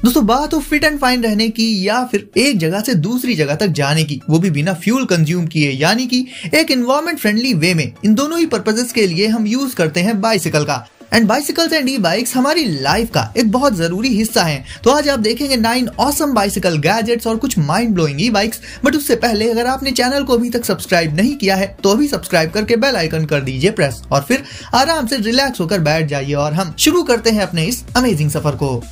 दोस्तों बात हो फिट एंड फाइन रहने की या फिर एक जगह से दूसरी जगह तक जाने की, वो भी बिना फ्यूल कंज्यूम किए, यानी कि एक एनवायरमेंट फ्रेंडली वे में। इन दोनों ही पर्पसेस के लिए हम यूज करते हैं बाइसिकल का। And bicycles and E bikes हमारी लाइफ का एक बहुत जरूरी हिस्सा हैं। तो आज आप देखेंगे 9 ऑसम बाइसिकल गैजेट्स और कुछ mind blowing E bikes. But उससे पहले अगर आपने चैनल को अभी तक सब्सक्राइब नहीं किया है तो अभी सब्सक्राइब करके बेल आइकन कर दीजिए प्रेस, और फिर आराम से रिलैक्स होकर बैठ जाइए और हम शुरू करते हैं अपने इस अमेजिंग सफर को।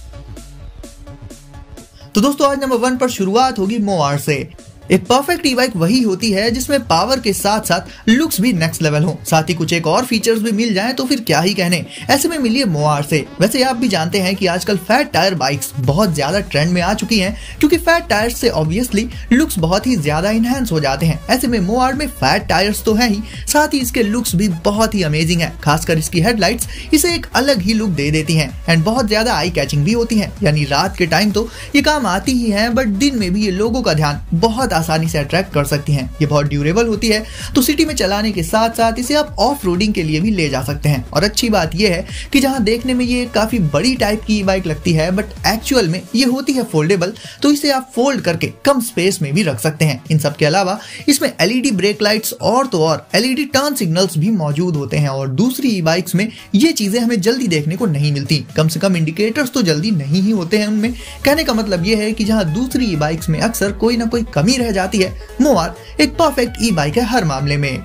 तो दोस्तों आज नंबर 1 पर शुरुआत होगी मोआर से। एक परफेक्ट ई बाइक वही होती है जिसमें पावर के साथ साथ लुक्स भी नेक्स्ट लेवल हो, साथ ही कुछ एक और फीचर्स भी मिल जाएं तो फिर क्या ही कहने। ऐसे में मिलिए मोआर से। वैसे आप भी जानते हैं कि आजकल फैट टायर बाइक्स बहुत ज्यादा ट्रेंड में आ चुकी हैं, क्योंकि फैट टायर्स से ऑब्वियसली लुक्स बहुत ही ज्यादा इनहेंस हो जाते हैं। ऐसे में मोआर में फैट टायर्स तो है ही, साथ ही इसके लुक्स भी बहुत ही अमेजिंग है। खासकर इसकी हेडलाइट्स इसे एक अलग ही लुक दे देती हैं एंड बहुत ज्यादा आई कैचिंग भी होती हैं। यानी रात के टाइम तो ये काम आती ही है, बट दिन में भी ये लोगों का ध्यान बहुत आसानी से अट्रैक्ट कर सकती हैं। ये बहुत ड्यूरेबल होती है, तो सिटी में चलाने के साथ साथ इसे आप ऑफ रोडिंग के लिए भी ले जा सकते हैं। और अच्छी बात यह है कि जहां देखने में ये काफी बड़ी टाइप की बाइक लगती है, बट एक्चुअल में ये होती है फोल्डेबल, तो इसे आप फोल्ड करके कम स्पेस में भी रख सकते हैं। इन सब के अलावा इसमें एलईडी ब्रेक लाइट्स और तो और एलईडी टर्न सिग्नल्स भी मौजूद होते हैं। और दूसरी ई बाइक्स में ये चीजें हमें जल्दी देखने को नहीं मिलती, कम से कम इंडिकेटर्स तो जल्दी नहीं ही होते हैं उनमें। कहने का मतलब ये है कि जहां दूसरी ई बाइक्स में अक्सर कोई ना कोई कमी रह जाती है, मोआर एक परफेक्ट ई बाइक है हर मामले में।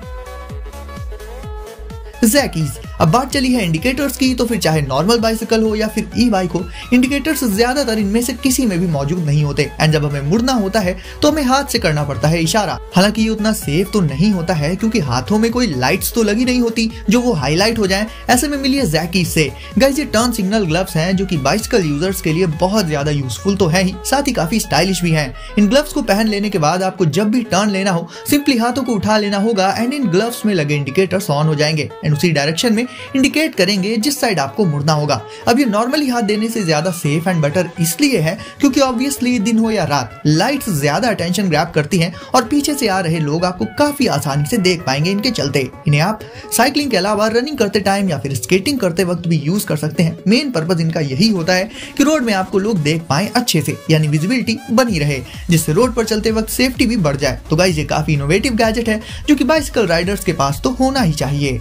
ज़ैकीज़। अब बात चली है इंडिकेटर्स की, तो फिर चाहे नॉर्मल बाइसिकल हो या फिर ई बाइक हो, इंडिकेटर्स ज्यादातर इनमें से किसी में भी मौजूद नहीं होते। एंड जब हमें मुड़ना होता है तो हमें हाथ से करना पड़ता है इशारा। हालांकि ये उतना सेफ तो नहीं होता है, क्योंकि हाथों में कोई लाइट्स तो लगी नहीं होती जो वो हाईलाइट हो जाएं। ऐसे में मिलिए ज़ैकीज़ से। गाइस ये टर्न सिग्नल ग्लव्स हैं जो कि बाइसिकल यूजर्स के लिए बहुत ज्यादा यूजफुल तो है ही, साथ ही काफी स्टाइलिश भी हैं। इन ग्लव्स को पहन लेने के बाद आपको जब भी टर्न लेना हो सिंपली हाथों को उठा लेना होगा एंड इन ग्लव्स में लगे इंडिकेटर्स ऑन हो जाएंगे एंड उसी डायरेक्शन में इंडिकेट करेंगे जिस साइड आपको मुड़ना होगा। अब ये नॉर्मली हाथ देने से ज्यादा सेफ एंड बेटर इसलिए है क्योंकि ऑब्वियसली दिन हो या रात लाइट्स ज्यादा अटेंशन ग्रैब करती हैं और पीछे से आ रहे लोग आपको काफी आसानी से देख पाएंगे इनके चलते। इन्हें आप साइकिलिंग के अलावा रनिंग करते टाइम या फिर स्केटिंग करते वक्त भी यूज कर सकते हैं। मेन पर्पज इनका यही होता है कि रोड में आपको लोग देख पाए अच्छे से, यानी विजिबिलिटी बनी रहे, जिससे रोड पर चलते वक्त सेफ्टी भी बढ़ जाए। तो गाइस ये काफी इनोवेटिव गैजेट है जो कि बाइसिकल राइडर्स के पास तो होना ही चाहिए।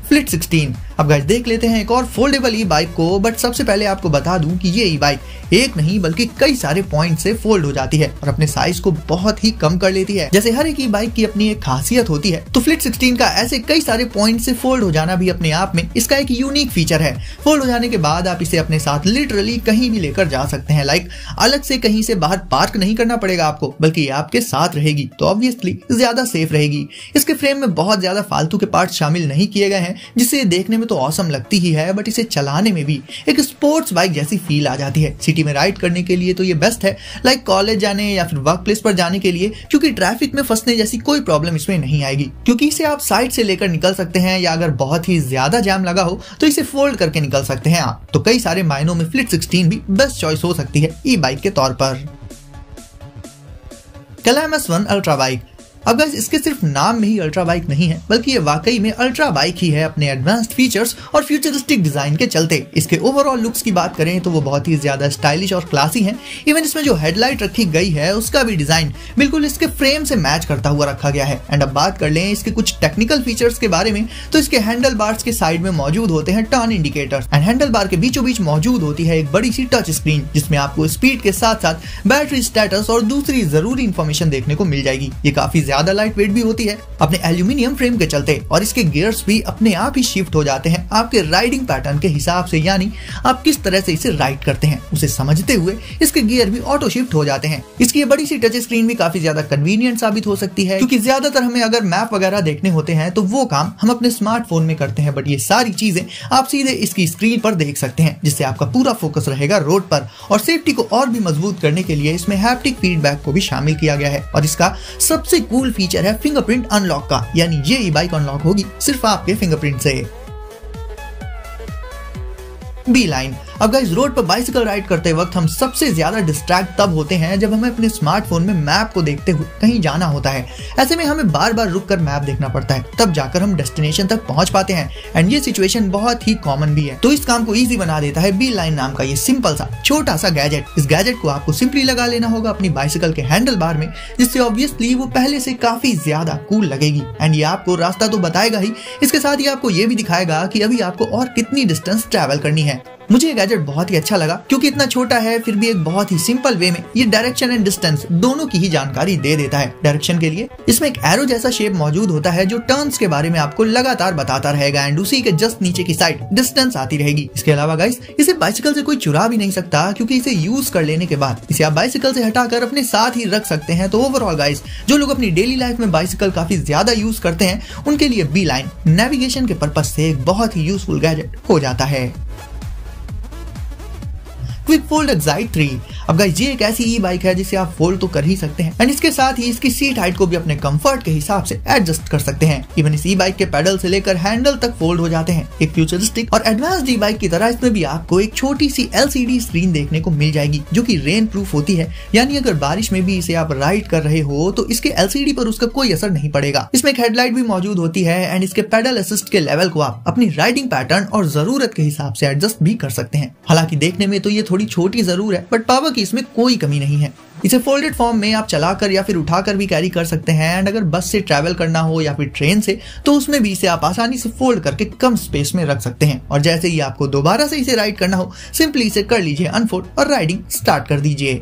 फ्लिट 16। अब गाइस देख लेते हैं एक और फोल्डेबल ई बाइक को, बट सबसे पहले आपको बता दूं कि ये ई बाइक एक नहीं बल्कि कई सारे पॉइंट से फोल्ड हो जाती है और अपने साइज को बहुत ही कम कर लेती है। जैसे हर एक ई बाइक की अपनी एक खासियत होती है, तो फ्लिट 16 का ऐसे कई सारे पॉइंट से फोल्ड हो जाना भी अपने आप में इसका एक यूनिक फीचर है। फोल्ड हो जाने के बाद आप इसे अपने साथ लिटरली कहीं भी लेकर जा सकते हैं। लाइक अलग से कहीं से बाहर पार्क नहीं करना पड़ेगा आपको, बल्कि ये आपके साथ रहेगी, तो ऑब्वियसली ज्यादा सेफ रहेगी। इसके फ्रेम में बहुत ज्यादा फालतू के पार्ट शामिल नहीं किए गए हैं, जिससे देखने में तो ऑसम लगती ही है, बट इसे चलाने में भी एक स्पोर्ट्स बाइक जैसी फील आ जाती है। सिटी में राइड करने के लिए तो ये बेस्ट है, लाइक कॉलेज जाने या फिर वर्क प्लेस पर जाने के लिए, क्योंकि ट्रैफिक में फंसने जैसी कोई प्रॉब्लम इसमें नहीं आएगी, क्योंकि इसे आप साइड से लेकर निकल सकते हैं या अगर बहुत ही ज्यादा जाम लगा हो तो इसे फोल्ड करके निकल सकते हैं आप। तो कई सारे मायनों में फ्लिट 16 भी बेस्ट चॉइस हो सकती है ई बाइक के तौर पर। कैलामस 1 अल्ट्रा बाइक। अब गाइस इसके सिर्फ नाम में ही अल्ट्रा बाइक नहीं है, बल्कि ये वाकई में अल्ट्रा बाइक ही है अपने एडवांस्ड फीचर्स और फ्यूचरिस्टिक डिजाइन के चलते। इसके ओवरऑल लुक्स की बात करें तो वो बहुत ही ज्यादा स्टाइलिश और क्लासी हैं। इवन इसमें जो हेडलाइट रखी गई है उसका भी डिजाइन बिल्कुल इसके फ्रेम से मैच करता हुआ रखा गया है। एंड अब बात कर लें इसके कुछ टेक्निकल फीचर्स के बारे में, तो इसके हैंडल बार्स के साइड में मौजूद होते हैं turn indicators and handle bar के बीचों बीच मौजूद होती है एक बड़ी सी टच स्क्रीन, जिसमें आपको स्पीड के साथ साथ बैटरी स्टेटस और दूसरी जरूरी इंफॉर्मेशन देखने को मिल जाएगी। ये काफी ज्यादा लाइट वेट भी होती है अपने एल्यूमिनियम फ्रेम के चलते, और इसके गियर्स भी अपने आप ही शिफ्ट हो जाते हैं आपके राइडिंग पैटर्न के हिसाब से, यानी आप किस तरह से इसे राइड करते हैं उसे समझते हुए इसके गियर भी ऑटो शिफ्ट हो जाते हैं। इसकी ये बड़ी सी टच स्क्रीन भी काफी ज्यादा कन्वीनियंट साबित हो सकती है, क्योंकि ज्यादातर हमें अगर मैप वगैरह देखने होते हैं तो वो काम हम अपने स्मार्टफोन में करते हैं, बट ये सारी चीजें आप सीधे इसकी स्क्रीन पर देख सकते हैं, जिससे आपका पूरा फोकस रहेगा रोड पर। और सेफ्टी को और भी मजबूत करने के लिए इसमें हैप्टिक फीडबैक को भी शामिल किया गया है। और इसका सबसे कूल फीचर है फिंगरप्रिंट अनलॉक का, यानी ये ई बाइक अनलॉक होगी सिर्फ आपके फिंगरप्रिंट से। B line. अब गाइस रोड पर बाइसिकल राइड करते वक्त हम सबसे ज्यादा डिस्ट्रैक्ट तब होते हैं जब हमें अपने स्मार्टफोन में मैप को देखते हुए कहीं जाना होता है। ऐसे में हमें बार बार रुक कर मैप देखना पड़ता है, तब जाकर हम डेस्टिनेशन तक पहुंच पाते हैं। एंड ये सिचुएशन बहुत ही कॉमन भी है। तो इस काम को इजी बना देता है बी लाइन नाम का ये सिंपल सा छोटा सा गैजेट। इस गैजेट को आपको सिंपली लगा लेना होगा अपनी बाइसिकल के हैंडल बार में, जिससे ऑब्वियसली वो पहले से काफी ज्यादा कूल लगेगी। एंड ये आपको रास्ता तो बताएगा ही, इसके साथ ही आपको ये भी दिखाएगा कि अभी आपको और कितनी डिस्टेंस ट्रैवल करनी है। मुझे ये गैजेट बहुत ही अच्छा लगा क्योंकि इतना छोटा है फिर भी एक बहुत ही सिंपल वे में ये डायरेक्शन एंड डिस्टेंस दोनों की ही जानकारी दे देता है। डायरेक्शन के लिए इसमें एक एरो जैसा शेप मौजूद होता है जो टर्न्स के बारे में आपको लगातार बताता रहेगा एंड उसी के जस्ट नीचे की साइड डिस्टेंस आती रहेगी। इसके अलावा गाइस इसे बाइसिकल से कोई चुरा भी नहीं सकता क्योंकि इसे यूज कर लेने के बाद इसे आप बाइसिकल से हटाकर अपने साथ ही रख सकते हैं। तो ओवरऑल गाइस जो लोग अपनी डेली लाइफ में बाइसिकल काफी ज्यादा यूज करते हैं उनके लिए बी लाइन नेविगेशन के पर्पज से एक बहुत ही यूजफुल गैजेट हो जाता है। Quick fold excite 3। अब गाइस ये एक ऐसी ई बाइक है जिसे आप फोल्ड तो कर ही सकते हैं एंड इसके साथ ही इसकी सीट हाइट को भी अपने कंफर्ट के हिसाब से एडजस्ट कर सकते हैं। इवन इस ई बाइक के पेडल से लेकर हैंडल तक फोल्ड हो जाते हैं। एक फ्यूचरिस्टिक और एडवांस्ड ई बाइक की तरह इसमें भी आपको एक छोटी सी LCD स्क्रीन देखने को मिल जाएगी जो कि रेन प्रूफ होती है, यानी अगर बारिश में भी इसे आप राइड कर रहे हो तो इसके LCD पर उसका कोई असर नहीं पड़ेगा। इसमें एक हेडलाइट भी मौजूद होती है एंड इसके पेडल असिस्ट के लेवल को आप अपनी राइडिंग पैटर्न और जरूरत के हिसाब से एडजस्ट भी कर सकते हैं। हालांकि देखने में तो ये थोड़ी छोटी जरूर है बट पावर की इसमें कोई कमी नहीं है। इसे फोल्डेड फॉर्म में आप चलाकर या फिर उठाकर भी कैरी कर सकते हैं एंड अगर बस से ट्रैवल करना हो या फिर ट्रेन से तो उसमें भी इसे आप आसानी से फोल्ड करके कम स्पेस में रख सकते हैं। और जैसे ही आपको दोबारा से इसे राइड करना हो सिंपली इसे कर लीजिए अनफोल्ड और राइडिंग स्टार्ट कर दीजिए।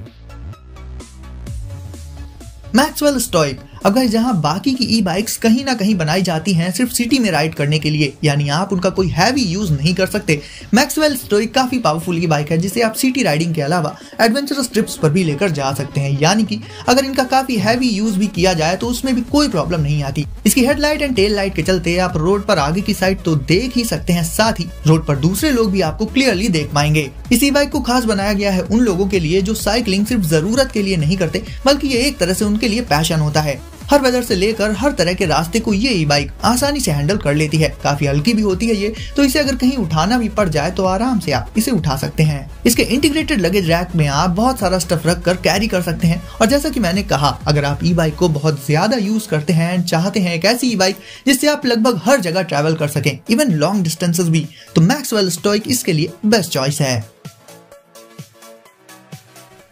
Maxwell stoic. अब गाइस जहां बाकी की ई बाइक्स कहीं ना कहीं बनाई जाती हैं सिर्फ सिटी में राइड करने के लिए, यानी आप उनका कोई हैवी यूज नहीं कर सकते, मैक्सवेल स्टोइक काफी पावरफुल ई बाइक है जिसे आप सिटी राइडिंग के अलावा एडवेंचरस ट्रिप्स पर भी लेकर जा सकते हैं। यानी कि अगर इनका काफी हैवी यूज भी किया जाए तो उसमें भी कोई प्रॉब्लम नहीं आती। इसकी हेडलाइट एंड टेल लाइट के चलते आप रोड पर आगे की साइड तो देख ही सकते हैं, साथ ही रोड पर दूसरे लोग भी आपको क्लियरली देख पाएंगे। इस ई बाइक को खास बनाया गया है उन लोगों के लिए जो साइकिलिंग सिर्फ जरूरत के लिए नहीं करते बल्कि ये एक तरह से उनके लिए पैशन होता है। हर वेदर से लेकर हर तरह के रास्ते को ये ई बाइक आसानी से हैंडल कर लेती है। काफी हल्की भी होती है ये, तो इसे अगर कहीं उठाना भी पड़ जाए तो आराम से आप इसे उठा सकते हैं। इसके इंटीग्रेटेड लगेज रैक में आप बहुत सारा स्टफ रख कर कैरी कर सकते हैं। और जैसा कि मैंने कहा, अगर आप ई बाइक को बहुत ज्यादा यूज करते हैं एंड चाहते हैं एक ऐसी ई बाइक जिससे आप लगभग हर जगह ट्रैवल कर सकें, इवन लॉन्ग डिस्टेंसेस भी, तो मैक्सवेल स्टोइक इसके लिए बेस्ट चॉइस है।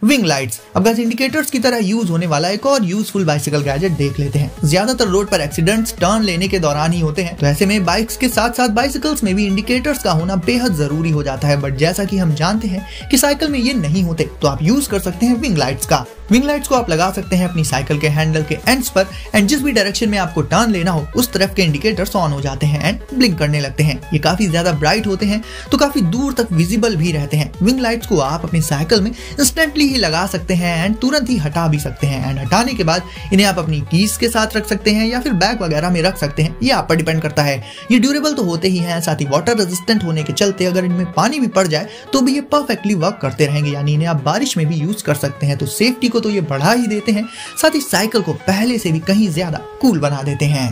Wing lights. अब गाइस इंडिकेटर्स की तरह यूज होने वाला एक और यूजफुल बाइसिकल गैजेट देख लेते हैं। ज्यादातर रोड पर एक्सीडेंट्स टर्न लेने के दौरान ही होते हैं, तो ऐसे में बाइक्स के साथ साथ बाइसिकल्स में भी इंडिकेटर्स का होना बेहद जरूरी हो जाता है। बट जैसा कि हम जानते हैं कि साइकिल में ये नहीं होते, तो आप यूज कर सकते हैं विंग लाइट्स का। विंग लाइट्स को आप लगा सकते हैं अपनी साइकिल के हैंडल के एंड्स पर एंड जिस भी डायरेक्शन में आपको टर्न लेना हो उस तरफ के इंडिकेटर्स ऑन हो जाते हैं एंड ब्लिंक करने लगते हैं। ये काफी ज्यादा ब्राइट होते हैं तो काफी दूर तक विजिबल भी रहते हैं। विंग लाइट्स को आप अपनी साइकिल में इंस्टेंटली ही लगा सकते हैं एंड तुरंत ही हटा भी सकते हैं एंड हटाने के बाद इन्हें आप अपनी कीज के साथ रख सकते हैं या फिर बैग वगैरह में रख सकते हैं, ये आप पर डिपेंड करता है। ये ड्यूरेबल तो होते ही हैं, साथ ही वाटर रेजिस्टेंट होने के चलते अगर इनमें पानी भी पड़ जाए तो भी ये परफेक्टली वर्क करते रहेंगे, यानी इन्हें आप बारिश में भी यूज कर सकते हैं। तो सेफ्टी को तो ये बढ़ा ही देते हैं, साथ ही साइकिल को पहले से भी कहीं ज्यादा कूल बना देते हैं।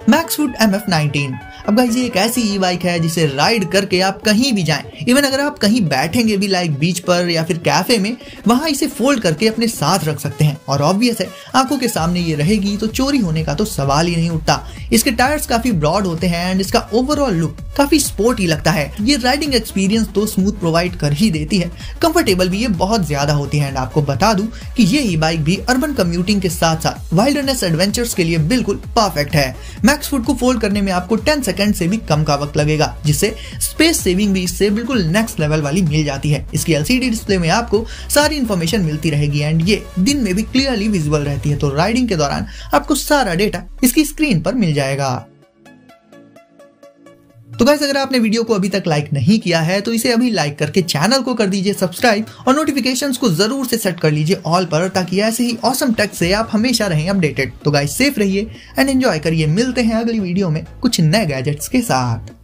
मैक्सफुट MF19। अब गाइस ये एक ऐसी ई बाइक है जिसे राइड करके आप कहीं भी जाएं, इवन अगर आप कहीं बैठेंगे भी लाइक बीच पर या फिर कैफे में, वहां इसे फोल्ड करके अपने साथ रख सकते हैं। और ऑब्वियस है आंखों के सामने ये रहेगी तो चोरी होने का तो सवाल ही नहीं उठता। इसके टायर्स काफी ब्रॉड होते हैं एंड इसका ओवरऑल लुक काफी स्पोर्टी लगता है। ये राइडिंग एक्सपीरियंस तो स्मूथ प्रोवाइड कर ही देती है, कंफर्टेबल भी ये बहुत ज्यादा होती है। एंड आपको बता दूं कि ये ई बाइक भी अर्बन कम्यूटिंग के साथ साथ वाइल्डरनेस एडवेंचर्स के लिए बिल्कुल परफेक्ट है। मैक्सफुट को फोल्ड करने में आपको 10 सेकंड से भी कम का वक्त लगेगा, जिससे स्पेस सेविंग भी इससे बिल्कुल नेक्स्ट लेवल वाली मिल जाती है। इसकी LCD डिस्प्ले में आपको सारी इंफॉर्मेशन मिलती रहेगी एंड ये दिन में भी क्लियरली विजिबल रहती है, तो राइडिंग के दौरान आपको सारा डेटा इसकी स्क्रीन पर मिल जाएगा। तो गाइस अगर आपने वीडियो को अभी तक लाइक नहीं किया है तो इसे अभी लाइक करके चैनल को कर दीजिए सब्सक्राइब और नोटिफिकेशंस को जरूर से सेट कर लीजिए ऑल पर, ताकि ऐसे ही ऑसम टेक से आप हमेशा रहें अपडेटेड। तो गाइस सेफ रहिए एंड एंजॉय करिए। मिलते हैं अगली वीडियो में कुछ नए गैजेट्स के साथ।